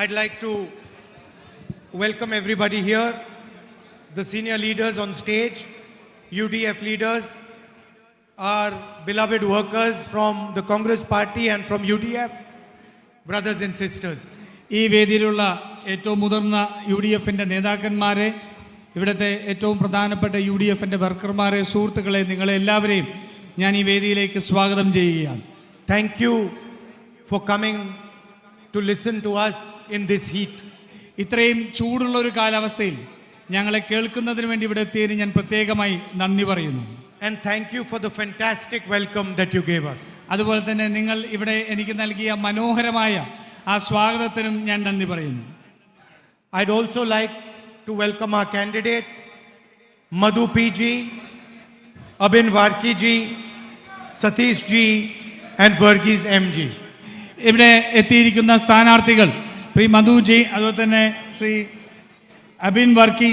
I'd like to welcome everybody here, the senior leaders on stage, UDF leaders, our beloved workers from the Congress Party and from UDF, brothers and sisters. ഈ വേദിയിലുള്ള ഏറ്റവും മുതിർന്ന UDF-ന്റെ നേതാക്കന്മാരെ, ഇവിടുത്തെ ഏറ്റവും പ്രധാനപ്പെട്ട UDF-ന്റെ വർക്കർമാരെ, സുഹൃത്തുക്കളെ, നിങ്ങളെ എല്ലാവരെയും ഞാൻ ഈ വേദിയിലേക്ക് സ്വാഗതം ചെയ്യുകയാണ്. Thank you for coming to listen to us in this heat. ഇത്രയും ചൂടുള്ള ഒരു കാലാവസ്ഥയിൽ ഞങ്ങളെ കേൾക്കുന്നതിന് വേണ്ടി ഇവിടെ എത്തിയതിന് ഞാൻ പ്രത്യേകമായി നന്ദി പറയുന്നു. And thank you for the fantastic welcome that you gave us. അതുപോലെ തന്നെ നിങ്ങൾ ഇവിടെ എനിക്ക് നൽകിയ മനോഹരമായ ആ സ്വാഗതത്തിനും ഞാൻ നന്ദി പറയുന്നു. I'd also like to welcome our candidates, Madhu PG, Abhin Varki ji, Satish ji, and Varghese MG. ഇവിടെ എത്തിയിരിക്കുന്ന സ്ഥാനാർത്ഥികൾ ശ്രീ മധുജി, അതുപോലെ തന്നെ ശ്രീ അബിൻ വർക്കി,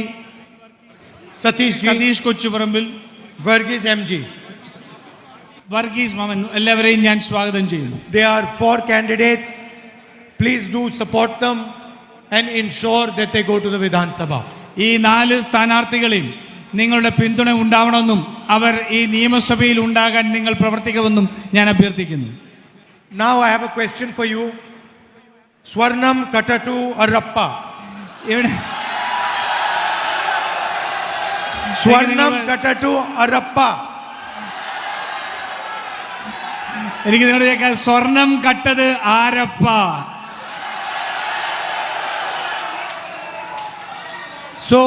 സതീഷ് കൊച്ചുപറമ്പിൽ, Varghese MG. വർഗീസ് മാമൻ, എല്ലാവരെയും ഞാൻ സ്വാഗതം ചെയ്യുന്നു. There are 4 candidates. Please do support them and ensure that they go to the Vidhan Sabha. ഈ 4 സ്ഥാനാർത്ഥികളെയും നിങ്ങളുടെ പിന്തുണ ഉണ്ടാവണമെന്നും അവർ ഈ നിയമസഭയിൽ ഉണ്ടാകാൻ നിങ്ങൾ പ്രവർത്തിക്കണമെന്നും ഞാൻ അഭ്യർത്ഥിക്കുന്നു. Now I have a question for you. Swarnam Katatu Arappa. Swarnam Katatu Arappa. എനിക്ക് നിങ്ങളുടെ കേൾക്കാൻ, സ്വർണം കട്ടത് ആരപ്പ. So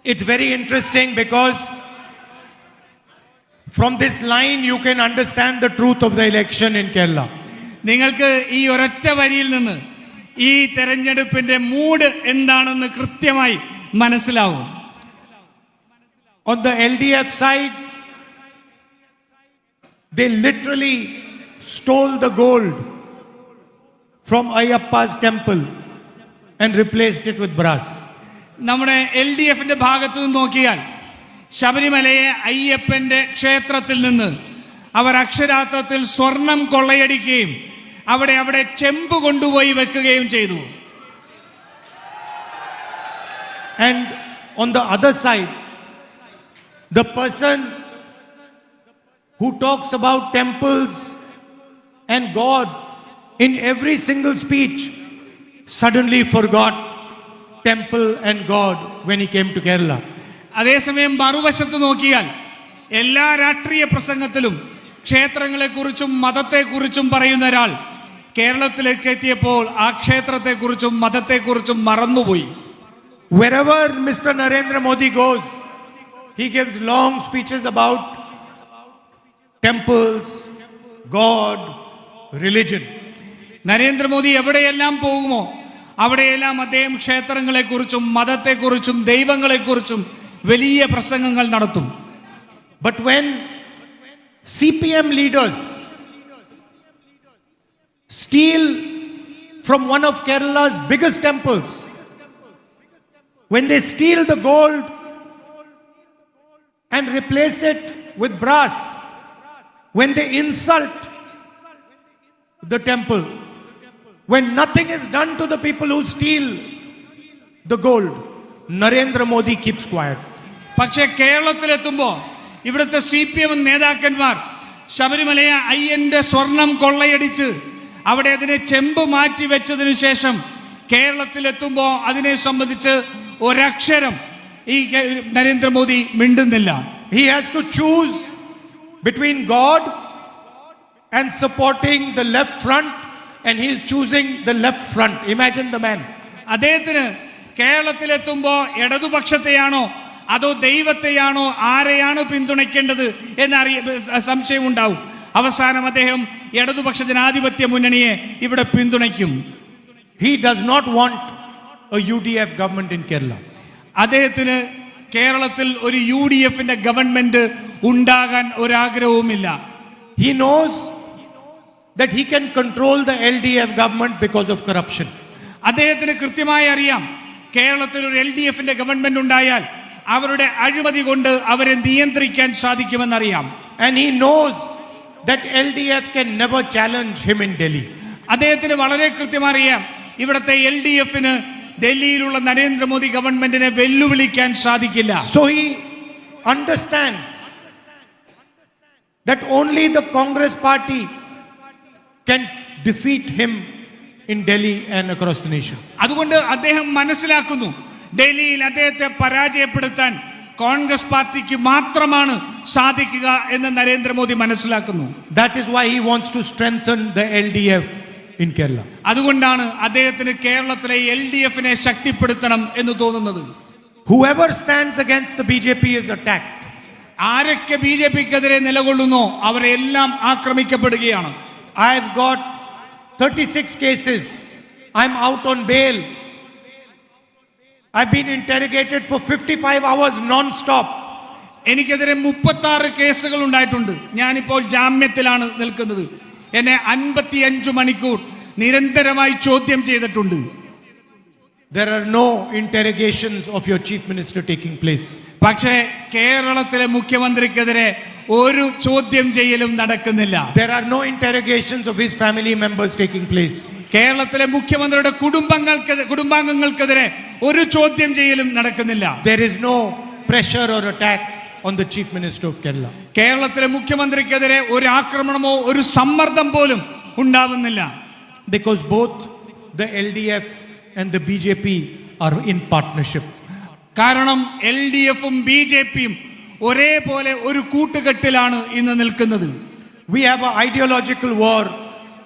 it's very interesting because from this line you can understand the truth of the election in Kerala. നിങ്ങൾക്ക് ഈ ഒരൊറ്റ വരിയിൽ നിന്ന് ഈ തെരഞ്ഞെടുപ്പിന്റെ മൂഡ് എന്താണെന്ന് കൃത്യമായി മനസ്സിലാവും. On the LDF side, they literally stole the gold from Ayyappa's temple and replaced it with brass. നമ്മുടെ LDF-ന്റെ ഭാഗത്ത് നിന്ന് നോക്കിയാൽ ശബരിമലയെ അയ്യപ്പന്റെ ക്ഷേത്രത്തിൽ നിന്ന് അവർ അക്ഷരാർത്ഥത്തിൽ സ്വർണം കൊള്ളയടിക്കുകയും അവിടെ ചെമ്പ് കൊണ്ടുപോയി വെക്കുകയും ചെയ്തു. And on the other side, the person who talks about temples and God in every single speech suddenly forgot temple and God when he came to Kerala. അതേസമയം മറുവശത്ത് നോക്കിയാൽ എല്ലാ രാഷ്ട്രീയ പ്രസംഗത്തിലും ക്ഷേത്രങ്ങളെക്കുറിച്ചും മതത്തെക്കുറിച്ചും പറയുന്ന ഒരാൾ കേരളത്തിലേക്ക് എത്തിയപ്പോൾ ആ ക്ഷേത്രത്തെക്കുറിച്ചും മതത്തെക്കുറിച്ചും മറന്നുപോയി. Wherever Mr. Narendra Modi goes, he gives long speeches about temples, God, religion. Narendra Modi എവിടെയെല്ലാം പോകുമോ അവിടെയെല്ലാം അദ്ദേഹം ക്ഷേത്രങ്ങളെക്കുറിച്ചും മതത്തെക്കുറിച്ചും ദൈവങ്ങളെക്കുറിച്ചും വലിയ പ്രസംഗങ്ങൾ നടത്തും. But when CPM leaders steal from one of Kerala's biggest temples, when they steal the gold and replace it with brass, when they insult the temple, when nothing is done to the people who steal the gold, Narendra Modi keeps quiet. പക്ഷേ കേരളത്തിലെത്തുമ്പോൾ ഇവിടുത്തെ CPM നേതാക്കന്മാർ ശബരിമലയെ അയ്യന്റെ സ്വർണം കൊള്ളയടിച്ച് അവിടെ അതിനെ ചെമ്പ് മാറ്റി വെച്ചതിനു ശേഷം കേരളത്തിലെത്തുമ്പോൾ അതിനെ സംബന്ധിച്ച് ഒരക്ഷരം ഈ നരേന്ദ്രമോദി മിണ്ടുന്നില്ല. He has to choose between God and supporting the left front, and he is choosing the left front. Imagine the man. അദ്ദേഹത്തിന് കേരളത്തിലെത്തുമ്പോൾ ഇടതുപക്ഷത്തെയാണോ അതോ ദൈവത്തെയാണോ ആരെയാണ് പിന്തുണയ്ക്കേണ്ടത് എന്നറിയ സംശയം ഉണ്ടാവും. അവസാനം അദ്ദേഹം ഇടതുപക്ഷ ജനാധിപത്യ മുന്നണിയെ ഇവിടെ പിന്തുണയ്ക്കും. He does not want a UDF government in Kerala. അദ്ദേഹത്തിന് കേരളത്തിൽ ഒരു UDF-ന്റെ ഗവൺമെന്റ് ഉണ്ടാകാൻ ഒരാഗ്രഹവുമില്ല. He knows that he can control the LDF government because of corruption. അദ്ദേഹത്തിന് കൃത്യമായി അറിയാം, കേരളത്തിൽ ഒരു LDF-ന്റെ ഗവൺമെന്റ് ഉണ്ടായാൽ അവരുടെ അഴിമതി കൊണ്ട് അവരെ നിയന്ത്രിക്കാൻ സാധിക്കുമെന്നറിയാം. And he knows that LDF can never challenge him in Delhi. അദ്ദേഹത്തിന് വളരെ കൃത്യമറിയാം, ഇവിടുത്തെ LDFന് ഡൽഹിയിലുള്ള നരേന്ദ്രമോദി ഗവൺമെന്റിനെ വെല്ലുവിളിക്കാൻ സാധിക്കില്ല. So he understands that only the Congress party can defeat him in Delhi and across the nation. അതുകൊണ്ട് അദ്ദേഹം മനസ്സിലാക്കുന്നു ഡൽഹിയിൽ അദ്ദേഹത്തെ പരാജയപ്പെടുത്താൻ കോൺഗ്രസ് പാർട്ടിക്ക് മാത്രമാണ് സാധിക്കുക എന്ന് നരേന്ദ്രമോദി മനസ്സിലാക്കുന്നു. That is why he wants to strengthen the LDF in Kerala. അതുകൊണ്ടാണ് അദ്ദേഹത്തിന് കേരളത്തിലെ LDFനെ ശക്തിപ്പെടുത്തണം എന്ന് തോന്നുന്നത്. Whoever stands against the BJP is attacked. ആരൊക്കെ BJPക്കെതിരെ നിലകൊള്ളുന്നോ അവരെല്ലാം ആക്രമിക്കപ്പെടുകയാണ്. I've got 36 cases. I'm out on bail. I've been interrogated for 55 hours non-stop. എനിക്കെതിരെ 36 കേസുകൾ ഉണ്ടായിട്ടുണ്ട്. ഞാനിപ്പോൾ ജാമ്യത്തിലാണ് നിൽക്കുന്നത്. എന്നെ 55 മണിക്കൂർ നിരന്തരമായി ചോദ്യം ചെയ്തിട്ടുണ്ട്. There are no interrogations of your chief minister taking place. പക്ഷേ കേരളത്തിലെ മുഖ്യമന്ത്രിക്കെതിരെ ഒരു ചോദ്യം ചെയ്യലും നടക്കുന്നില്ല. There are no interrogations of his family members taking place. കേരളത്തിലെ മുഖ്യമന്ത്രിയുടെ കുടുംബാംഗങ്ങൾക്കെതിരെ ഒരു ചോദ്യം ചെയ്യലും നടക്കുന്നില്ല. There is no pressure or attack on the chief minister of Kerala. കേരളത്തിലെ മുഖ്യമന്ത്രിക്കെതിരെ ഒരു ആക്രമണമോ ഒരു സമ്മർദ്ദം പോലും ഉണ്ടാവുന്നില്ല. Because both the LDF and the BJP are in partnership. കാരണം LDFും BJPയും ഒരേപോലെ ഒരു കൂട്ടുകെട്ടിലാണ് ഇന്ന് നിൽക്കുന്നത്. We have an ideological war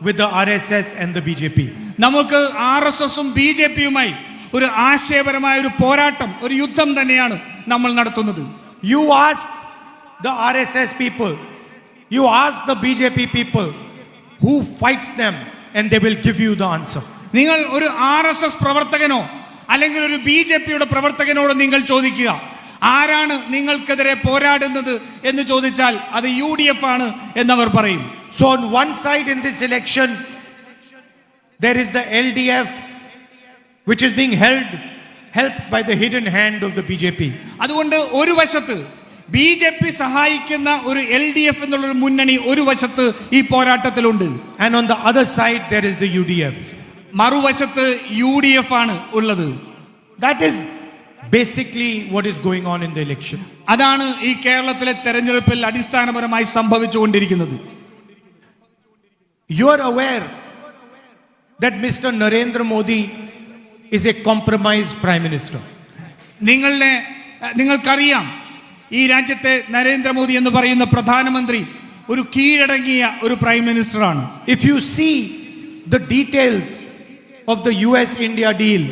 with the RSS and the BJP. നമുക്ക് RSSും BJPയുമായി ഒരു ആശയപരമായ ഒരു പോരാട്ടം, ഒരു യുദ്ധം തന്നെയാണ് നമ്മൾ നടത്തുന്നത്. You ask the RSS people, you ask the BJP people who fights them and they will give you the answer. നിങ്ങൾ ഒരു RSS പ്രവർത്തകനോ അല്ലെങ്കിൽ ഒരു BJPയുടെ പ്രവർത്തകനോട് നിങ്ങൾ ചോദിക്കുക, ആരാണ് നിങ്ങൾക്കെതിരെ പോരാടുന്നത് എന്ന് ചോദിച്ചാൽ അത് UDF ആണ് എന്നവർ പറയും. So on one side in this election there is the LDF which is being helped by the hidden hand of the BJP. അതുകൊണ്ട് ഒരു വശത്ത് BJP സഹായിക്കുന്ന ഒരു LDF എന്നുള്ള ഒരു മുന്നണി ഒരു വശത്ത് ഈ പോരാട്ടത്തിലുണ്ട്. And on the other side there is the UDF. മറുവശത്ത് UDF ആണ് ഉള്ളത്. That is basically what is going on in the election. അതാണ് ഈ കേരളത്തിലെ തെരഞ്ഞെടുപ്പിൽ അടിസ്ഥാനപരമായി സംഭവിച്ചുകൊണ്ടിരിക്കുന്നത്. You are aware that Mr. Narendra Modi is a compromised prime minister. നിങ്ങൾക്കറിയാം ഈ രാജ്യത്തെ നരേന്ദ്രമോദി എന്ന് പറയുന്ന പ്രധാനമന്ത്രി ഒരു കീഴടങ്ങിയ ഒരു prime മിനിസ്റ്ററാണ്. If you see the details of the US-India deal,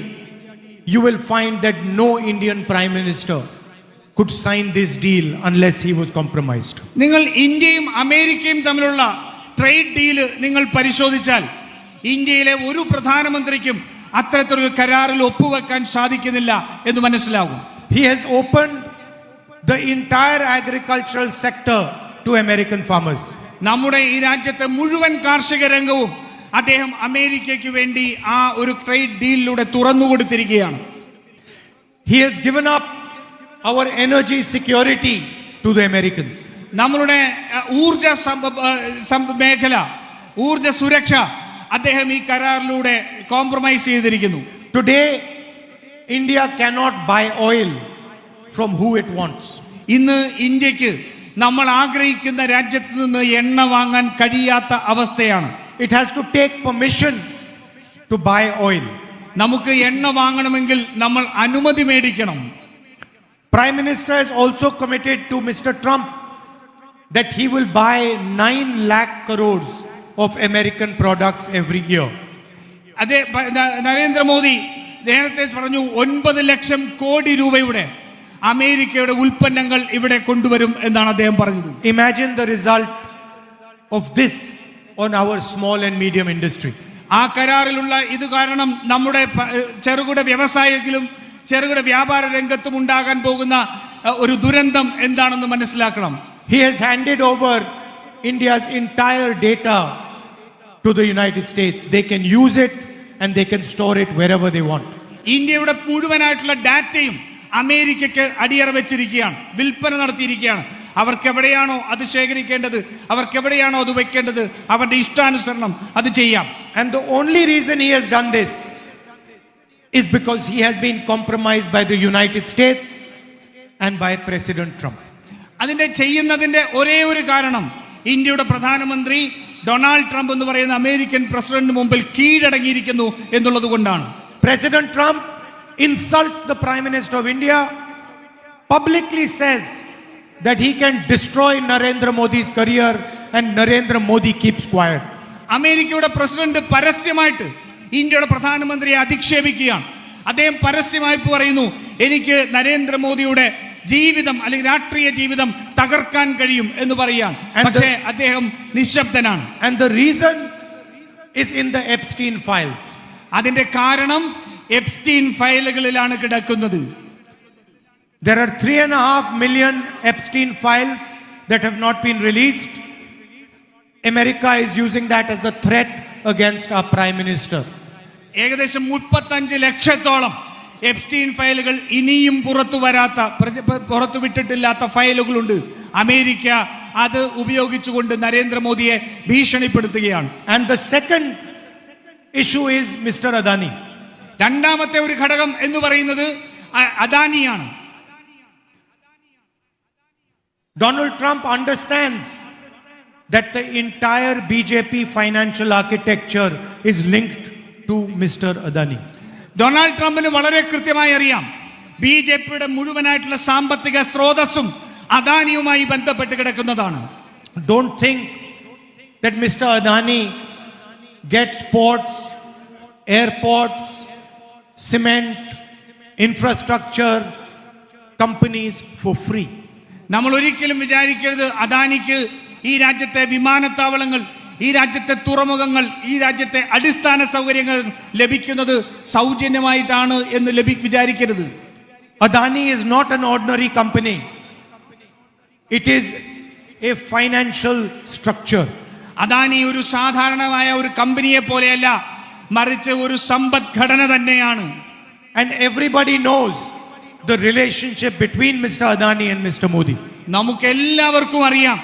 you will find that no Indian prime minister could sign this deal unless he was compromised. നിങ്ങൾ ഇന്ത്യയും അമേരിക്കയും തമ്മിലുള്ള ട്രേഡ് ഡീല് നിങ്ങൾ പരിശോധിച്ചാൽ ഇന്ത്യയിലെ ഒരു പ്രധാനമന്ത്രിക്കും അത്തരത്തിലൊരു കരാറിൽ ഒപ്പുവെക്കാൻ സാധിക്കുന്നില്ല എന്ന് മനസ്സിലാകും. He has opened the entire agricultural sector to American farmers. നമ്മുടെ ഈ രാജ്യത്തെ മുഴുവൻ കാർഷിക രംഗവും അദ്ദേഹം അമേരിക്കയ്ക്ക് വേണ്ടി ആ ഒരു ട്രേഡ് ഡീലിലൂടെ തുറന്നു കൊടുത്തിരിക്കുകയാണ്. He has given up our energy security to the Americans. നമ്മളുടെ ഊർജ മേഖല, ഊർജ സുരക്ഷ അദ്ദേഹം ഈ കരാറിലൂടെ കോംപ്രമൈസ് ചെയ്തിരിക്കുന്നു. Today India cannot buy oil from who it wants. ഇന്ന് ഇന്ത്യക്ക് നമ്മൾ ആഗ്രഹിക്കുന്ന രാജ്യത്ത് നിന്ന് എണ്ണ വാങ്ങാൻ കഴിയാത്ത അവസ്ഥയാണ്. It has to take permission to buy oil. നമുക്ക് എണ്ണ വാങ്ങണമെങ്കിൽ നമ്മൾ അനുമതി മേടിക്കണം. Prime Minister has also committed to Mr. Trump that he will buy 9 lakh crores of American products every year. അതെ, നരേന്ദ്രമോദി നേരത്തെ പറഞ്ഞു 9 ലക്ഷം കോടി രൂപയുടെ അമേരിക്കയുടെ ഉൽപ്പന്നങ്ങൾ ഇവിടെ കൊണ്ടുവരും എന്നാണ് അദ്ദേഹം പറഞ്ഞത്. Imagine the result of this on our small and medium industry. ആ കരാറിലുള്ള ഇത് കാരണം നമ്മുടെ ചെറുകിട വ്യവസായത്തിലും ചെറുകിട വ്യാപാര രംഗത്തും ഉണ്ടാകാൻ പോകുന്ന ഒരു ദുരന്തം എന്താണെന്ന് മനസ്സിലാക്കണം. He has handed over India's entire data to the United States. They can use it and they can store it wherever they want. ഇന്ത്യയുടെ മുഴുവനായിട്ടുള്ള ഡാറ്റയും അമേരിക്കയ്ക്ക് അടിയറ വെച്ചിരിക്കുകയാണ്, വിൽപ്പന നടത്തിയിരിക്കുകയാണ്. അവർക്ക് എവിടെയാണോ അത് ശേഖരിക്കേണ്ടത്, അവർക്ക് എവിടെയാണോ അത് വെക്കേണ്ടത്, അവരുടെ ഇഷ്ടാനുസരണം അത് ചെയ്യാം. And the only reason he has done this is because he has been compromised by the United States and by President Trump. അതിന്റെ ചെയ്യുന്നതിന്റെ ഒരേ ഒരു കാരണം ഇന്ത്യയുടെ പ്രധാനമന്ത്രി ഡൊണാൾഡ് ട്രംപ് എന്ന് പറയുന്ന അമേരിക്കൻ പ്രസിഡന്റിന് മുമ്പിൽ കീഴടങ്ങിയിരിക്കുന്നു എന്നുള്ളത് കൊണ്ടാണ്. President Trump insults the Prime Minister of India, publicly says that he can destroy Narendra Modi's career and Narendra Modi keeps quiet. അമേരിക്കയുടെ പ്രസിഡന്റ് പരസ്യമായിട്ട് ഇന്ത്യയുടെ പ്രധാനമന്ത്രിയെ അധിക്ഷേപിക്കുകയാണ്. അദ്ദേഹം പരസ്യമായി പറയുന്നു, എനിക്ക് നരേന്ദ്രമോദിയുടെ ജീവിതം അല്ലെങ്കിൽ രാഷ്ട്രീയ ജീവിതം തകർക്കാൻ കഴിയും എന്ന് പറയാൻ. പക്ഷേ അദ്ദേഹം നിശബ്ദനാണ്. And the reason is in the Epstein files. അതിന്റെ കാരണം എപ്സ്റ്റീൻ ഫയലുകളിലാണ് കിടക്കുന്നത്. There are 3.5 million Epstein files that have not been released. America is using that as a threat against our Prime Minister. ഏകദേശം 35 ലക്ഷത്തോളം എപ്സ്റ്റീൻ ഫയലുകൾ ഇനിയും പുറത്തു വിട്ടിട്ടില്ലാത്ത ഫയലുകളുണ്ട്. America അത് ഉപയോഗിച്ചുകൊണ്ട് നരേന്ദ്രമോദിയെ ഭീഷണിപ്പെടുത്തുകയാണ്. And the second issue is Mr. Adani. രണ്ടാമത്തെ ഒരു ഘടകം എന്ന് പറയുന്നത് അദാനിയാണ്. Donald Trump understands that the entire BJP financial architecture is linked to Mr. Adani. Donald ട്രംപിന് വളരെ കൃത്യമായി അറിയാം, ബിജെപിയുടെ മുഴുവനായിട്ടുള്ള സാമ്പത്തിക സ്രോതസ്സും അദാനിയുമായി ബന്ധപ്പെട്ട് കിടക്കുന്നതാണ്. Don't think that Mr. Adani gets ports, airports, cement, infrastructure companies for free. നമ്മൾ ഒരിക്കലും വിചാരിക്കരുത് അദാനിക്ക് ഈ രാജ്യത്തെ വിമാനത്താവളങ്ങൾ, ഈ രാജ്യത്തെ തുറമുഖങ്ങൾ, ഈ രാജ്യത്തെ അടിസ്ഥാന സൗകര്യങ്ങൾ ലഭിക്കുന്നത് സൗജന്യമായിട്ടാണ് എന്ന് വിചാരിക്കരുത്. Adani is not an ordinary company. It is a financial structure. Adani ഒരു സാധാരണമായ ഒരു കമ്പനിയെ പോലെയല്ല, മറിച്ച് ഒരു സമ്പദ്ഘടന തന്നെയാണ്. And everybody knows the relationship between Mr. Adani and Mr. Modi. നമുക്കെല്ലാവർക്കും അറിയാം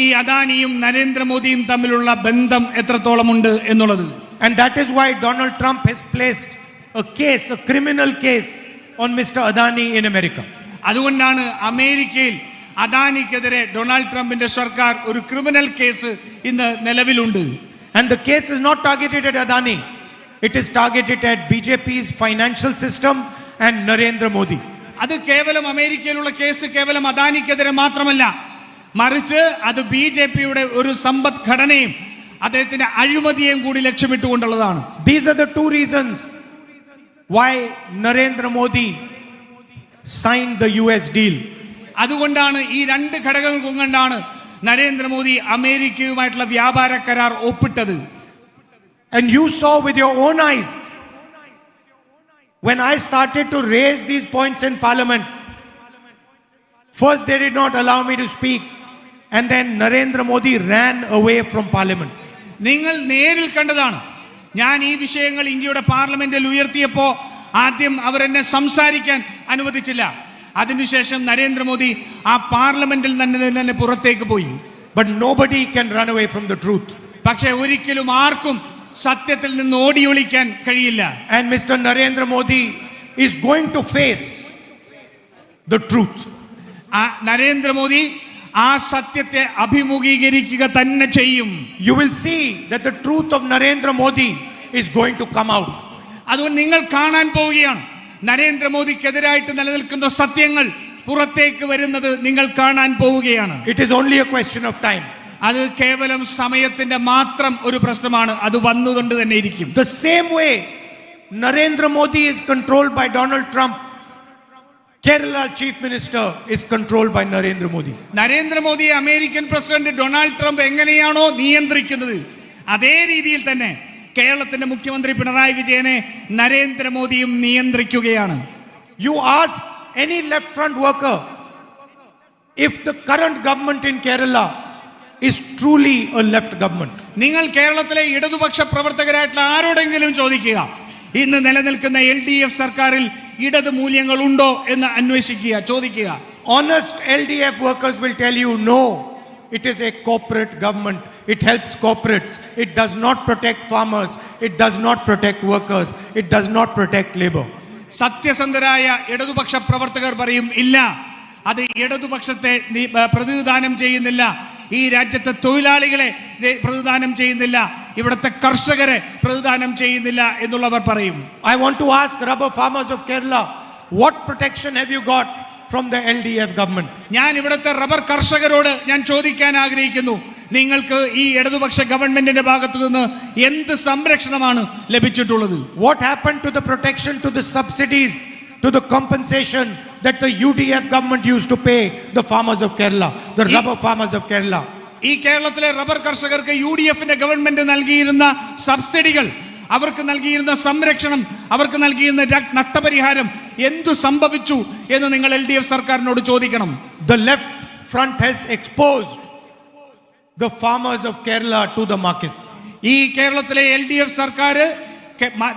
ഈ അദാനിയും നരേന്ദ്രമോദിയും തമ്മിലുള്ള ബന്ധം എത്രത്തോളമുണ്ട് എന്നുള്ളത്. And that is why Donald Trump has placed a case, a criminal case on Mr. Adani in America. അതുകൊണ്ടാണ് അമേരിക്കയിൽ അദാനിക്കെതിരെ ഡൊണാൾഡ് ട്രംപിന്റെ സർക്കാർ ഒരു ക്രിമിനൽ കേസ് ഇന്ന് നിലവിലുണ്ട്. And the case is not targeted at Adani. It is targeted at BJP's financial system and Narendra Modi. അത് കേവലം അമേരിക്കയിലുള്ള കേസ് കേവലം അദാനിക്കെതിരെ മാത്രമല്ല, മറിച്ച് അത് ബിജെപിയുടെ ഒരു സമ്പദ്ഘടനയും അദ്ദേഹത്തിന്റെ അഴിമതിയെയും കൂടി ലക്ഷ്യമിട്ടുകൊണ്ടുള്ളതാണ്. These are the two reasons why Narendra Modi signed the US deal. അതുകൊണ്ടാണ് ഈ രണ്ട് ഘടകങ്ങൾ കൊണ്ടാണ് നരേന്ദ്രമോദി അമേരിക്കയുമായിട്ടുള്ള വ്യാപാര കരാർ ഒപ്പിട്ടത്. And you saw with your own eyes when I started to raise these points in Parliament. First they did not allow me to speak, and then Narendra Modi ran away from Parliament. നിങ്ങൾ നേരിൽ കണ്ടതാണ്. ഞാൻ ഈ വിഷയങ്ങൾ ഇന്ത്യയുടെ പാർലമെന്റിൽ ഉയർത്തിയപ്പോ ആദ്യം അവർ എന്നെ സംസാരിക്കാൻ അനുവദിച്ചില്ല. അതിനുശേഷം നരേന്ദ്രമോദി ആ പാർലമെന്റിൽ തന്നെ പുറത്തേക്ക് പോയി. But nobody can run away from the truth. പക്ഷേ ഒരിക്കലും ആർക്കും സത്യത്തിൽ നിന്ന് ഓടിയൊളിക്കാൻ കഴിയില്ല. And Mr. Narendra Modi is going to face the truth. Narendra Modi ആ സത്യത്തെ അഭിമുഖീകരിക്കുക തന്നെ ചെയ്യും. You will see that the truth of Narendra Modi is going to come out. അതുകൊണ്ട് നിങ്ങൾ കാണാൻ പോവുകയാണ്, നരേന്ദ്രമോദിക്കെതിരായിട്ട് നിലനിൽക്കുന്ന സത്യങ്ങൾ പുറത്തേക്ക് വരുന്നത് നിങ്ങൾ കാണാൻ പോവുകയാണ്. It is only a question of time. അത് കേവലം സമയത്തിന്റെ മാത്രം ഒരു പ്രശ്നമാണ്. അത് വന്നുകൊണ്ട് തന്നെ ഇരിക്കും. The same way Narendra Modi is controlled by Donald Trump, Kerala Chief Minister is controlled by Narendra Modi. നരേന്ദ്രമോദിയെ അമേരിക്കൻ പ്രസിഡന്റ് ഡൊണാൾഡ് ട്രംപ് എങ്ങനെയാണോ നിയന്ത്രിക്കുന്നത്, അതേ രീതിയിൽ തന്നെ കേരളത്തിന്റെ മുഖ്യമന്ത്രി പിണറായി വിജയനെ നരേന്ദ്രമോദിയും നിയന്ത്രിക്കുകയാണ്. You ask any left front worker if the current government in Kerala is truly a left government. നിങ്ങൾ കേരളത്തിലെ ഇടതുപക്ഷ പ്രവർത്തകരായിട്ടുള്ള ആരോടെങ്കിലും ചോദിക്കുക, ഇന്ന് നിലനിൽക്കുന്ന LDF സർക്കാരിൽ ഇടത് മൂല്യങ്ങൾ ഉണ്ടോ എന്ന് ചോദിക്കുക. Honest LDF workers will tell you no, it is a corporate government. It helps corporates. It does not protect farmers. It does not protect workers. It does not protect labor. സത്യസന്ധരായ ഇടതുപക്ഷ പ്രവർത്തകർ പറയും ഇല്ല, അത് ഇടതുപക്ഷത്തെ പ്രതിനിധാനം ചെയ്യുന്നില്ല, ഈ രാജ്യത്തെ തൊഴിലാളികളെ പ്രതിനിധാനം ചെയ്യുന്നില്ല, ഇവിടുത്തെ കർഷകരെ പ്രതിനിധാനം ചെയ്യുന്നില്ല എന്നുള്ളവർ പറയും. I want to ask rubber farmers of Kerala, what protection have you got from the LDF government? ഞാൻ ഇവിടുത്തെ റബ്ബർ കർഷകരോട് ഞാൻ ചോദിക്കാൻ ആഗ്രഹിക്കുന്നു, നിങ്ങൾക്ക് ഈ ഇടതുപക്ഷ ഗവൺമെന്റിന്റെ ഭാഗത്തു നിന്ന് എന്ത് സംരക്ഷണമാണ് ലഭിച്ചിട്ടുള്ളത്? What happened to the protection, to the subsidies, to the compensation that the UDF government used to pay the farmers of Kerala, the rubber farmers of Kerala? ഈ കേരളത്തിലെ റബ്ബർ കർഷകർക്ക് UDFന്റെ ഗവൺമെന്റ് നൽകിയിരുന്ന സബ്സിഡികൾ, അവർക്ക് നൽകിയിരുന്ന സംരക്ഷണം, അവർക്ക് നൽകിയിരുന്ന നഷ്ടപരിഹാരം എന്തു സംഭവിച്ചു എന്ന് നിങ്ങൾ LDF സർക്കാരിനോട് ചോദിക്കണം. The left front has exposed the farmers of Kerala to the market. ഈ കേരളത്തിലെ LDF സർക്കാർ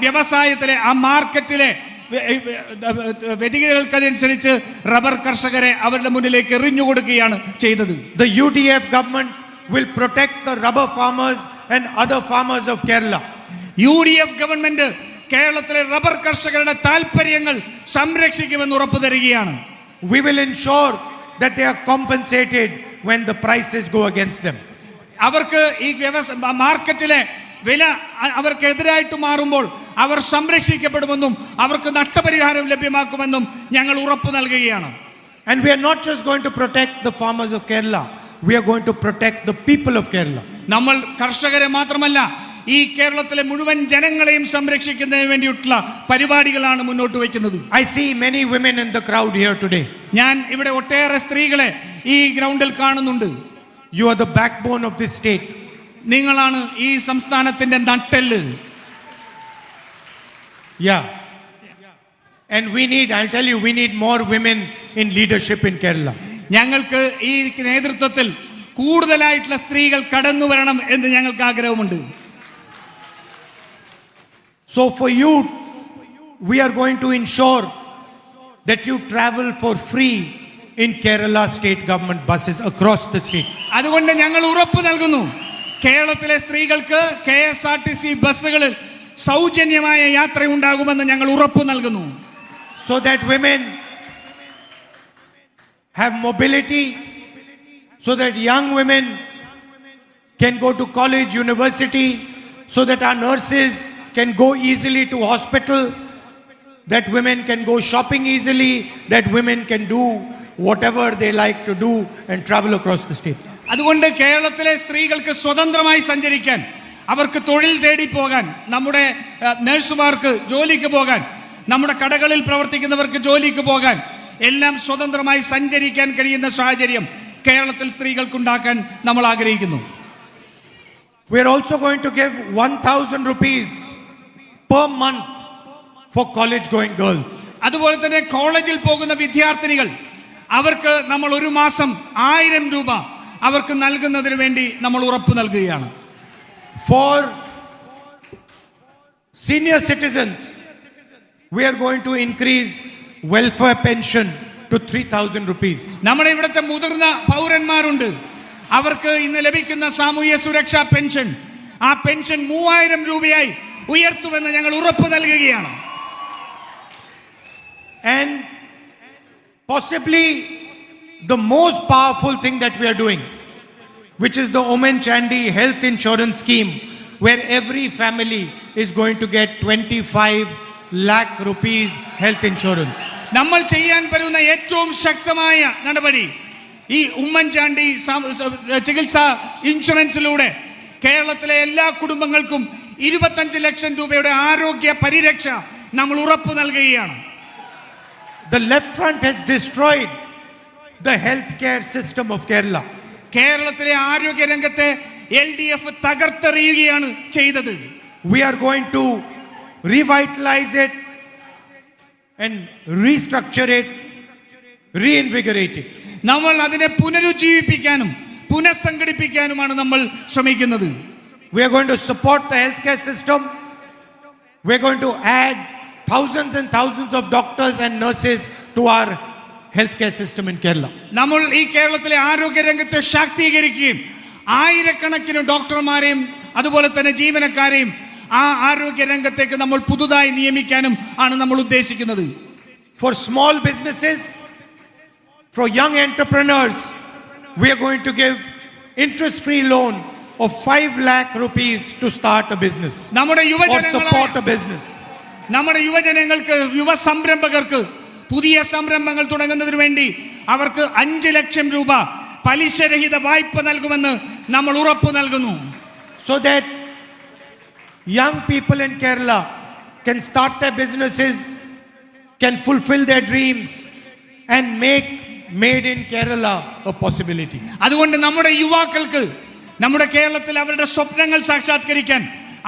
വ്യവസായത്തിലെ ആ മാർക്കറ്റിലെ വ്യതികൾക്കനുസരിച്ച് റബ്ബർ കർഷകരെ അവരുടെ മുന്നിലേക്ക് എറിഞ്ഞു കൊടുക്കുകയാണ് ചെയ്തത്. The UDF government will protect the rubber farmers and other farmers of Kerala. UDF government കേരളത്തിലെ റബ്ബർ കർഷകരുടെ താൽപര്യങ്ങൾ സംരക്ഷിക്കുമെന്ന് ഉറപ്പു തരികയാണ്. We will ensure that they are compensated when the prices go against them. അവർക്ക് ഈ മാർക്കറ്റിലെ വില അവർക്കെതിരായിട്ട് മാറുമ്പോൾ അവർ സംരക്ഷിക്കപ്പെടുമെന്നും അവർക്ക് നഷ്ടപരിഹാരം ലഭ്യമാക്കുമെന്നും ഞങ്ങൾ ഉറപ്പു നൽകുകയാണ്. And we are not just going to protect the farmers of Kerala, we are going to protect the people of Kerala. നമ്മൾ കർഷകരെ മാത്രമല്ല, ഈ കേരളത്തിലെ മുഴുവൻ ജനങ്ങളെയും സംരക്ഷിക്കുന്നതിന് വേണ്ടിയിട്ടുള്ള പരിപാടികളാണ് മുന്നോട്ട് വയ്ക്കുന്നത്. I see many women in the crowd here today. ഞാൻ ഇവിടെ ഒട്ടേറെ സ്ത്രീകളെ ഈ ഗ്രൗണ്ടിൽ കാണുന്നുണ്ട്. You are the backbone of this state. നിങ്ങളാണ് ഈ സംസ്ഥാനത്തിന്റെ നട്ടെല്ല്. Yeah. And I'll tell you, we need more women in leadership in Kerala. ഞങ്ങൾക്ക് ഈ നേതൃത്വത്തിൽ കൂടുതലായിട്ടുള്ള സ്ത്രീകൾ കടന്നു വരണം എന്ന് ഞങ്ങൾക്ക് ആഗ്രഹമുണ്ട്. So for you, we are going to ensure that you travel for free in Kerala state government buses across the state. അതുകൊണ്ട് ഞങ്ങൾ ഉറപ്പ് നൽകുന്നു, കേരളത്തിലെ സ്ത്രീകൾക്ക് KSRTC ബസ്സുകളിൽ സൗജന്യമായ യാത്ര ഉണ്ടാകുമെന്ന് ഞങ്ങൾ ഉറപ്പ് നൽകുന്നു. So that women have mobility, so that young women can go to college, university, so that our nurses can go easily to hospital, that women can go shopping easily, that women can do whatever they like to do and travel across the state. അതുകൊണ്ട് കേരളത്തിലെ സ്ത്രീകൾക്ക് സ്വതന്ത്രമായി സഞ്ചരിക്കാൻ, അവർക്ക് തൊഴിൽ തേടി പോകാൻ, നമ്മുടെ നഴ്സുമാർക്ക് ജോലിക്ക് പോകാൻ, നമ്മുടെ കടകളിൽ പ്രവർത്തിക്കുന്നവർക്ക് ജോലിക്ക് പോകാൻ, എല്ലാം സ്വതന്ത്രമായി സഞ്ചരിക്കാൻ കഴിയുന്ന സാഹചര്യം കേരളത്തിൽ സ്ത്രീകൾക്കുണ്ടാക്കാൻ നമ്മൾ ആഗ്രഹിക്കുന്നു. We are also going to give 1,000 rupees per month for college going girls. അതുപോലെ തന്നെ കോളേജിൽ പോകുന്ന വിദ്യാർത്ഥിനികൾ, അവർക്ക് നമ്മൾ ഒരു മാസം 1000 രൂപ അവർക്ക് നൽകുന്നതിന് വേണ്ടി നമ്മൾ ഉറപ്പ് നൽകുകയാണ്. For senior citizens, we are going to increase welfare pension to 3,000 rupees. നമ്മുടെ ഇവിടുത്തെ മുതിർന്ന പൗരന്മാരുണ്ട്, അവർക്ക് ഇന്ന് ലഭിക്കുന്ന സാമൂഹ്യ സുരക്ഷാ പെൻഷൻ, ആ പെൻഷൻ 3000 രൂപയായി ഉയർത്തുമെന്ന് ഞങ്ങൾ ഉറപ്പ് നൽകുകയാണ്. And possibly the most powerful thing that we are doing, which is the Omen Chandy health insurance scheme, where every family is going to get 25 lakh rupees health insurance. നമ്മൾ ചെയ്യാൻ പറ്റുന്ന ഏറ്റവും ശക്തമായ നടപടി ഈ ഉമ്മൻചാണ്ടി ചികിത്സാ ഇൻഷുറൻസിലൂടെ കേരളത്തിലെ എല്ലാ കുടുംബങ്ങൾക്കും 25 ലക്ഷം രൂപയുടെ ആരോഗ്യ പരിരക്ഷ നമ്മൾ ഉറപ്പ് നൽകുകയാണ്. The left front has destroyed the healthcare system of Kerala. കേരളത്തിലെ ആരോഗ്യ രംഗത്തെ LDF തകർത്തെറിയുകയാണ് ചെയ്തത്. We are going to revitalize it and restructure it, reinvigorate it. നമ്മൾ അതിനെ പുനരുജ്ജീവിപ്പിക്കാനും പുനഃസംഘടിപ്പിക്കാനുമാണ് നമ്മൾ ശ്രമിക്കുന്നത്. We are going to support the healthcare system. We are going to add thousands and thousands of doctors and nurses to our healthcare system in Kerala. നമ്മൾ ഈ കേരളത്തിലെ ആരോഗ്യ രംഗത്തെ ശാക്തീകരിക്കുകയും ആയിരക്കണക്കിന് ഡോക്ടർമാരെയും അതുപോലെ തന്നെ ജീവനക്കാരെയും ആ ആരോഗ്യ രംഗത്തേക്ക് നമ്മൾ പുതുതായി നിയമിക്കാനും ആണ് നമ്മൾ ഉദ്ദേശിക്കുന്നത്. For small businesses, for young entrepreneurs, we are going to give interest-free loan of 5 lakh rupees to start a business നമ്മുടെ or support a business. നമ്മുടെ യുവജനങ്ങൾക്ക് യുവ സംരംഭകർക്ക് പുതിയ സംരംഭങ്ങൾ തുടങ്ങുന്നതിന് വേണ്ടി അവർക്ക് 5 ലക്ഷം രൂപ പലിശരഹിത വായ്പ നൽകുമെന്ന് നമ്മൾ ഉറപ്പു നൽകുന്നു. So that young people in Kerala can start their businesses, can fulfill their dreams and make made in Kerala a possibility. അതുകൊണ്ട് നമ്മുടെ യുവാക്കൾക്ക് നമ്മുടെ കേരളത്തിൽ അവരുടെ സ്വപ്നങ്ങൾ സാക്ഷാത്കരിക്കാൻ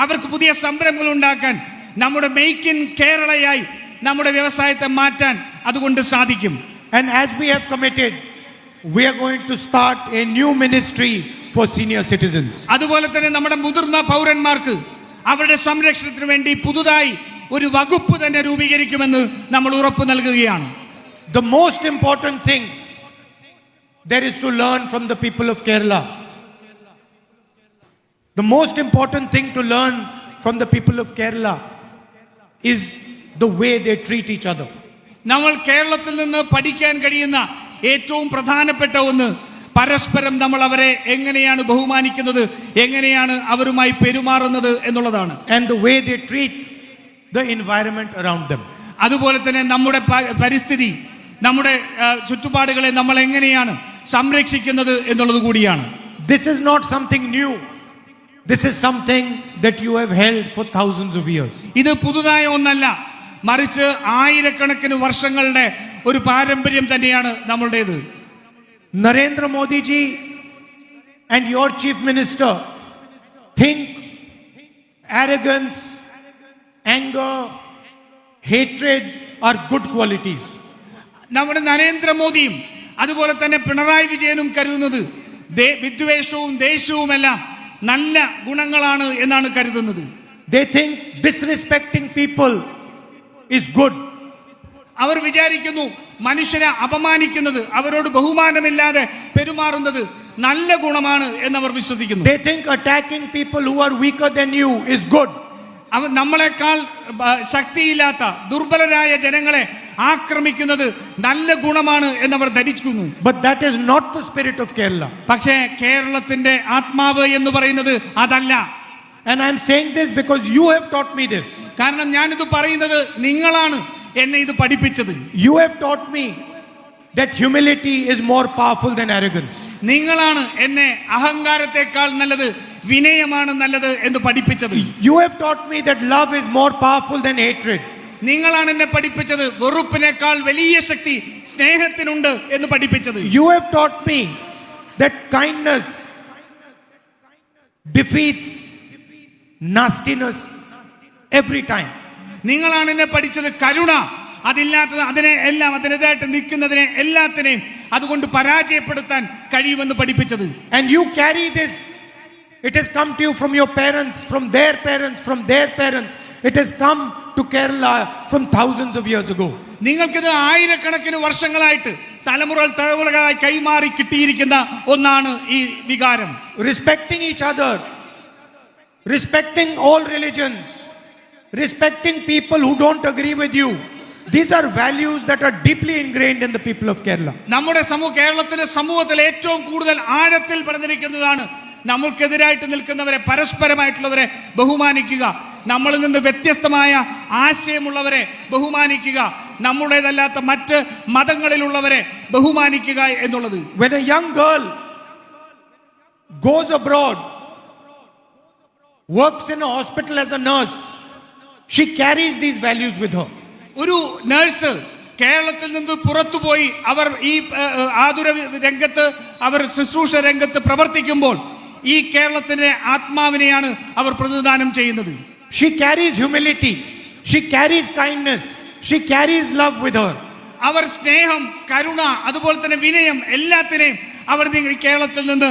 അവർക്ക് പുതിയ സംരംഭങ്ങൾ ഉണ്ടാക്കാൻ നമ്മുടെ മെയ്ക്ക് ഇൻ കേരളയായി നമ്മുടെ വ്യവസായത്തെ മാറ്റാൻ അതുകൊണ്ട് സാധിക്കും. And as we have committed, we are going to start a new ministry for senior citizens. അതുപോലെ തന്നെ നമ്മുടെ മുതിർന്ന പൗരന്മാർക്ക് അവരുടെ സംരക്ഷണത്തിന് വേണ്ടി പുതുതായി ഒരു വകുപ്പ് തന്നെ രൂപീകരിക്കുമെന്ന് നമ്മൾ ഉറപ്പ് നൽകുകയാണ്. The most important thing there is to learn from the people of Kerala. The most important thing to learn from the people of Kerala is the way they treat each other. നമ്മൾ കേരളത്തിൽ നിന്ന് പഠിക്കാൻ കഴിയുന്ന ഏറ്റവും പ്രധാനപ്പെട്ട ഒന്ന് പരസ്പരം നമ്മൾ അവരെ എങ്ങനെയാണ് ബഹുമാനിക്കുന്നത്, എങ്ങനെയാണ് അവരുമായി പെരുമാറുന്നത് എന്നുള്ളതാണ്. And the way they treat the environment around them. അതുപോലെ തന്നെ നമ്മുടെ പരിസ്ഥിതി, നമ്മുടെ ചുറ്റുപാടുകളെ നമ്മൾ എങ്ങനെയാണ് സംരക്ഷിക്കുന്നത് എന്നുള്ളത് കൂടിയാണ്. This is not something new. This is something that you have held for thousands of years. ഇത് പുതുതായ ഒന്നല്ല, മറിച്ച് ആയിരക്കണക്കിന് വർഷങ്ങളുടെ ഒരു പാരമ്പര്യം തന്നെയാണ് നമ്മളുടേത്. Narendra Modi ji and your chief minister think arrogance, anger, hatred are good qualities. നമ്മുടെ നരേന്ദ്രമോദിയും അതുപോലെ തന്നെ പിണറായി വിജയനും കരുതുന്നത് വിദ്വേഷവും ദേഷ്യവുമെല്ലാം നല്ല ഗുണങ്ങളാണ് എന്നാണ് കരുതുന്നത്. They think disrespecting people is good. അവർ വിചാരിക്കുന്നു മനുഷ്യരെ അപമാനിക്കുന്നത്, അവരോട് ബഹുമാനമില്ലാതെ പെരുമാറുന്നത് നല്ല ഗുണമാണ് എന്നവർ വിശ്വസിക്കുന്നു. They think attacking people who are weaker than you is good. അവർ നമ്മളെക്കാൾ ശക്തിയില്ലാത്ത ദുർബലരായ ജനങ്ങളെ ആക്രമിക്കുന്നത് നല്ല ഗുണമാണ് എന്നവർ ധരിക്കുന്നു. But that is not the spirit of Kerala. പക്ഷേ കേരളത്തിന്റെ ആത്മാവ് എന്ന് പറയുന്നത് അതല്ല. And I am saying this because you have taught me this. കാരണം ഞാനിത് പറയുന്നത് നിങ്ങളാണ് എന്നെ ഇത് പഠിപ്പിച്ചത്. You have taught me that humility is more powerful than arrogance. നിങ്ങളാണ് എന്നെ അഹങ്കാരത്തെക്കാൾ നല്ലത് വിനയമാണ് നല്ലത് എന്ന് പഠിപ്പിച്ചത്. You have taught me that love is more powerful than hatred. നിങ്ങളാണ് എന്നെ പഠിപ്പിച്ചത് വെറുപ്പിനേക്കാൾ വലിയ ശക്തി സ്നേഹത്തിനുണ്ട് എന്ന് പഠിപ്പിച്ചത്. You have taught me that kindness defeats nastiness every time. നിങ്ങളാണ് എന്നെ പഠിച്ചത് കരുണ അതില്ലാത്തത് അതിനെതിരായിട്ട് നിൽക്കുന്നതിനെ എല്ലാത്തിനെയും അതുകൊണ്ട് പരാജയപ്പെടുത്താൻ കഴിയുമെന്ന് പഠിപ്പിച്ചത്. And you carry this. It has come to you from your parents, from their parents, from their parents. It has come to Kerala from thousands of years ago. നിങ്ങൾക്കിത് ആയിരക്കണക്കിന് വർഷങ്ങളായിട്ട് തലമുറകളായി കൈമാറി കിട്ടിയിരിക്കുന്ന ഒന്നാണ് ഈ വികാരം. Respecting each other, respecting all religions, respecting people who don't agree with you. These are values that are deeply ingrained in the people of Kerala. നമ്മുടെ കേരളത്തിലെ സമൂഹത്തിൽ ഏറ്റവും കൂടുതൽ ആഴത്തിൽ പടർന്നിരിക്കുന്നതാണ് നമുക്കെതിരായിട്ട് നിൽക്കുന്നവരെ, പരസ്പരമായിട്ടുള്ളവരെ ബഹുമാനിക്കുക, നമ്മളിൽ നിന്ന് വ്യത്യസ്തമായ ആശയമുള്ളവരെ ബഹുമാനിക്കുക, നമ്മുടേതല്ലാത്ത മറ്റ് മതങ്ങളിലുള്ളവരെ ബഹുമാനിക്കുക എന്നുള്ളത്. When a young girl goes abroad, works in a hospital as a nurse, she carries these values with her. ഒരു നഴ്സ് കേരളത്തിൽ നിന്ന് പുറത്തുപോയി അവർ ഈ ആതുര രംഗത്ത്, അവർ ശുശ്രൂഷ രംഗത്ത് പ്രവർത്തിക്കുമ്പോൾ ഈ കേരളത്തിന്റെ ആത്മാവിനെയാണ് അവർ പ്രതിദാനം ചെയ്യുന്നത്. She carries humility, she carries kindness, she carries love with her. അവർ സ്നേഹം, കരുണ, അതുപോലെ തന്നെ വിനയം എല്ലാത്തിനെയും അവർ കേരളത്തിൽ നിന്ന്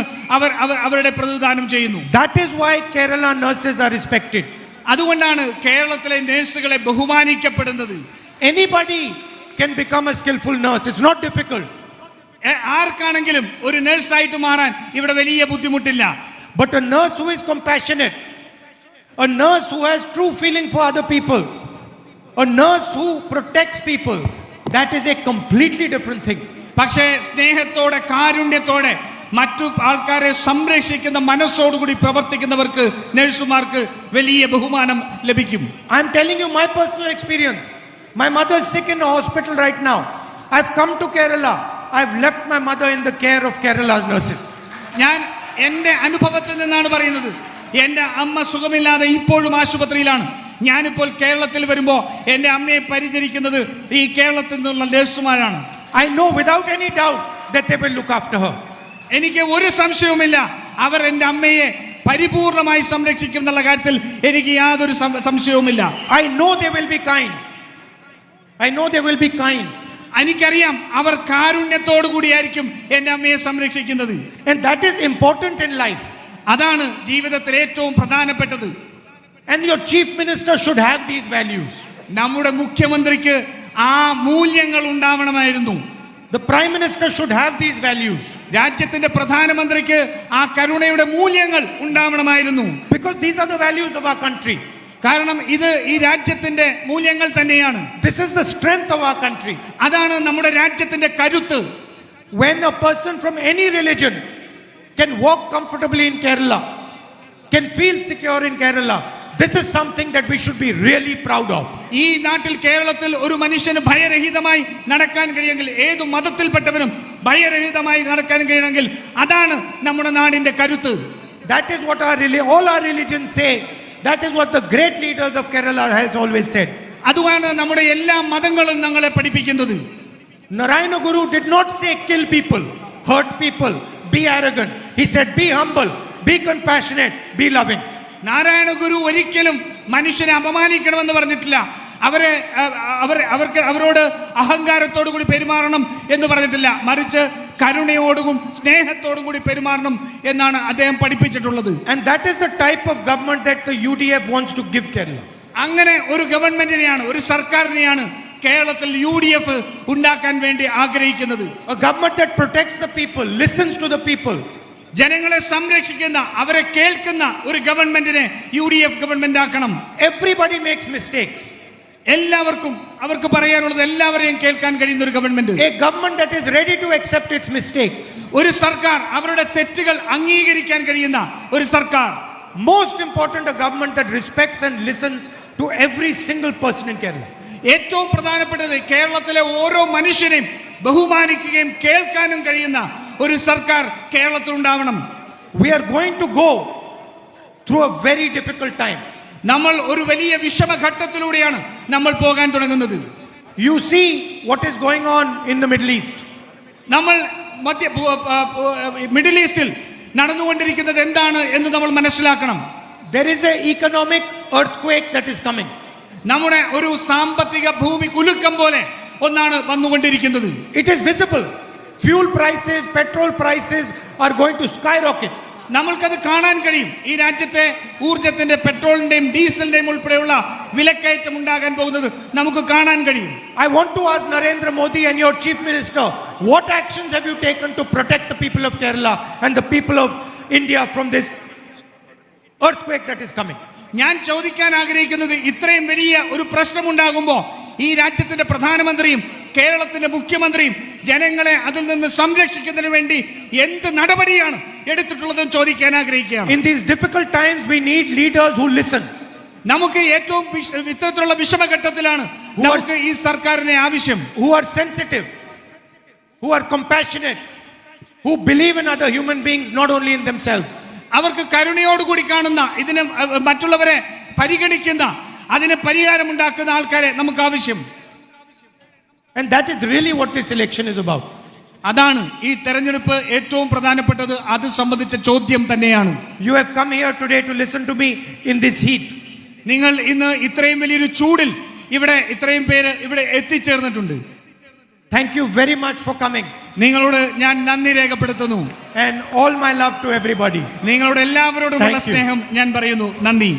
അവരുടെ പ്രതിദാനം ചെയ്യുന്നു. That is why Kerala nurses are respected. അതുകൊണ്ടാണ് കേരളത്തിലെ നഴ്സുകളെ ബഹുമാനിക്കപ്പെടുന്നത്. Anybody can become a skillful nurse. It's not difficult. ആർക്കാണെങ്കിലും ഒരു നഴ്സായിട്ട് മാറാൻ ഇവിടെ വലിയ ബുദ്ധിമുട്ടില്ല. But a nurse who is compassionate, a nurse who has true feeling for other people, a nurse who protects people, that is a completely different thing. പക്ഷേ സ്നേഹത്തോടെ കാരുണ്യത്തോടെ മറ്റു ആൾക്കാരെ സംരക്ഷിക്കുന്ന മനസ്സോടുകൂടി പ്രവർത്തിക്കുന്നവർക്ക് നഴ്സുമാർക്ക് വലിയ ബഹുമാനം ലഭിക്കും. I'm telling you my personal experience. My mother is sick in a hospital right now. I've come to Kerala. I've left my mother in the care of Kerala's nurses. ഞാൻ എൻ്റെ അനുഭവത്തിൽ നിന്നാണ് പറയുന്നത്. എൻ്റെ അമ്മ സുഖമില്ലാതെ ഇപ്പോഴും ആശുപത്രിയിലാണ്. ഞാനിപ്പോൾ കേരളത്തിൽ വരുമ്പോൾ എൻ്റെ അമ്മയെ പരിചരിക്കുന്നത് ഈ കേരളത്തിൽ നിന്നുള്ള നഴ്സുമാരാണ്. I know without any doubt that they will look after her. എനിക്ക് ഒരു സംശയവുമില്ല, അവർ എൻ്റെ അമ്മയെ പരിപൂർണമായി സംരക്ഷിക്കും എന്നുള്ള കാര്യത്തിൽ എനിക്ക് യാതൊരു സംശയവുമില്ല. I know they will be kind. I know they will be kind. എനിക്കറിയാം അവർ കാരുണ്യത്തോടു കൂടിയായിരിക്കും എൻ്റെ അമ്മയെ സംരക്ഷിക്കുന്നത്. And that is important in life. അതാണ് ജീവിതത്തിൽ ഏറ്റവും പ്രധാനപ്പെട്ടത്. And your chief minister should have these values. നമ്മുടെ മുഖ്യമന്ത്രിക്ക് ആ മൂല്യങ്ങൾ ഉണ്ടാവണമായിരുന്നു. The prime minister should have these values. രാജ്യത്തിന്റെ പ്രധാനമന്ത്രിക്ക് ആ കരുണയുടെ മൂല്യങ്ങൾ ഉണ്ടാവണമായിരുന്നു. Because these are the values of our country. കാരണം ഇത് ഈ രാജ്യത്തിന്റെ മൂല്യങ്ങൾ തന്നെയാണ്. This is the strength of our country. അതാണ് നമ്മുടെ രാജ്യത്തിന്റെ കരുത്ത്. When a person from any religion can walk comfortably in Kerala, can feel secure in Kerala, this is something that we should be really proud of. ഈ നാട്ടിൽ കേരളത്തിൽ ഒരു മനുഷ്യന് ഭയരഹിതമായി നടക്കാൻ കഴിയുമെങ്കിൽ, ഏതു മതത്തിൽപ്പെട്ടവനും ഭയരഹിതമായി നടക്കാൻ കഴിയണമെങ്കിൽ അതാണ് നമ്മുടെ നാടിന്റെ കരുത്ത്. That is what all our religions say. That is what the great leaders of Kerala has always said. അതുമാണ് നമ്മുടെ എല്ലാ മതങ്ങളും ഞങ്ങളെ പഠിപ്പിക്കുന്നത്. Narayana Guru did not say kill people, hurt people, be arrogant. He said be humble, be compassionate, be loving. Narayana Guru ഒരിക്കലും മനുഷ്യനെ അപമാനിക്കണമെന്ന് പറഞ്ഞിട്ടില്ല. അവരോട് അഹങ്കാരത്തോടു കൂടി പെരുമാറണം എന്ന് പറഞ്ഞിട്ടില്ല. മറിച്ച് കരുണയോടും സ്നേഹത്തോടും കൂടി പെരുമാറണം എന്നാണ് അദ്ദേഹം പഠിപ്പിച്ചിട്ടുള്ളത്. And that is the type of government that the UDF wants to give Kerala. അങ്ങനെ ഒരു ഗവൺമെന്റിനെയാണ്, ഒരു സർക്കാരിനെയാണ് കേരളത്തിൽ UDF ഉണ്ടാക്കാൻ വേണ്ടി ആഗ്രഹിക്കുന്നത്. A government that protects the people, listens to the people. ജനങ്ങളെ സംരക്ഷിക്കുന്ന, അവരെ കേൾക്കുന്ന ഒരു ഗവൺമെന്റിനെ UDF ഗവൺമെന്റ് ആക്കണം. Everybody makes mistakes. എല്ലാവർക്കും അവർക്ക് പറയാനുള്ളത് എല്ലാവരെയും കേൾക്കാൻ കഴിയുന്ന ഒരു government. A government that is ready to accept its mistakes. ഒരു സർക്കാർ അവരുടെ തെറ്റുകൾ അംഗീകരിക്കാൻ കഴിയുന്ന ഒരു സർക്കാർ. Most important, a government that respects and listens to every single person in Kerala. ഏറ്റവും പ്രധാനപ്പെട്ടത് കേരളത്തിലെ ഓരോ മനുഷ്യനെയും ബഹുമാനിക്കുകയും കേൾക്കാനും കഴിയുന്ന ഒരു സർക്കാർ കേരളത്തിൽ ഉണ്ടാവണം. We are going to go through a very difficult time. നമ്മൾ ഒരു വലിയ വിഷമഘട്ടത്തിലൂടെയാണ് നമ്മൾ പോകാൻ തുടങ്ങുന്നത്. You see what is going on in the Middle East. നമ്മൾ മിഡിൽ ഈസ്റ്റിൽ നടന്നുകൊണ്ടിരിക്കുന്നത് എന്താണ് എന്ന് നമ്മൾ മനസ്സിലാക്കണം. There is an economic earthquake that is coming. നമ്മുടെ ഒരു സാമ്പത്തിക ഭൂമി കുലുക്കം പോലെ ഒന്നാണ് വന്നുകൊണ്ടിരിക്കുന്നത്. It is visible. Fuel prices, petrol prices are going to skyrocket. നമ്മൾക്കത് കാണാൻ കഴിയും. ഈ രാജ്യത്തെ ഊർജത്തിന്റെ, പെട്രോളിന്റെയും ഡീസലിന്റെയും ഉൾപ്പെടെയുള്ള വിലക്കയറ്റം ഉണ്ടാകാൻ പോകുന്നത് നമുക്ക് കാണാൻ കഴിയും. I want to ask Narendra Modi and your chief minister, what actions have you taken to protect the people of Kerala and the people of India from this earthquake that is coming? ഞാൻ ചോദിക്കാൻ ആഗ്രഹിക്കുന്നത്, ഇത്രയും വലിയ ഒരു പ്രശ്നമുണ്ടാകുമ്പോൾ ഈ രാജ്യത്തിന്റെ പ്രധാനമന്ത്രിയും കേരളത്തിന്റെ മുഖ്യമന്ത്രിയും ജനങ്ങളെ അതിൽ നിന്ന് സംരക്ഷിക്കുന്നതിന് വേണ്ടി എന്ത് നടപടിയാണ് എടുത്തിട്ടുള്ളതെന്ന് ചോദിക്കാൻ ആഗ്രഹിക്കുകയാണ്. In these difficult times we need leaders who listen. നമുക്ക് ഏറ്റവും ഇത്തരത്തിലുള്ള വിഷമഘട്ടത്തിലാണ് നമുക്ക് ഈ സർക്കാരിനെ ആവശ്യം. Who are sensitive, who are compassionate, who believe in other human beings, not only in themselves. അവർക്ക് കരുണയോടുകൂടി കാണുന്ന, ഇതിന് മറ്റുള്ളവരെ പരിഗണിക്കുന്ന, അതിന് പരിഹാരമുണ്ടാക്കുന്ന ആൾക്കാരെ നമുക്ക് ആവശ്യം. And that is really what this election is about. അതാണ് ഈ തെരഞ്ഞെടുപ്പ് ഏറ്റവും പ്രധാനപ്പെട്ടത്. അത് സംബന്ധിച്ച ചോദ്യം തന്നെയാണ്. You have come here today to listen to me in this heat. നിങ്ങൾ ഇന്ന് ഇത്രയും വലിയൊരു ചൂടിൽ ഇവിടെ ഇത്രയും പേര് ഇവിടെ എത്തിച്ചേർന്നിട്ടുണ്ട്. Thank you very much for coming. നിങ്ങളോട് ഞാൻ നന്ദി രേഖപ്പെടുത്തുന്നു. And all my love to everybody. നിങ്ങളോട് എല്ലാവരോടുമുള്ള സ്നേഹം ഞാൻ പറയുന്നു. നന്ദി.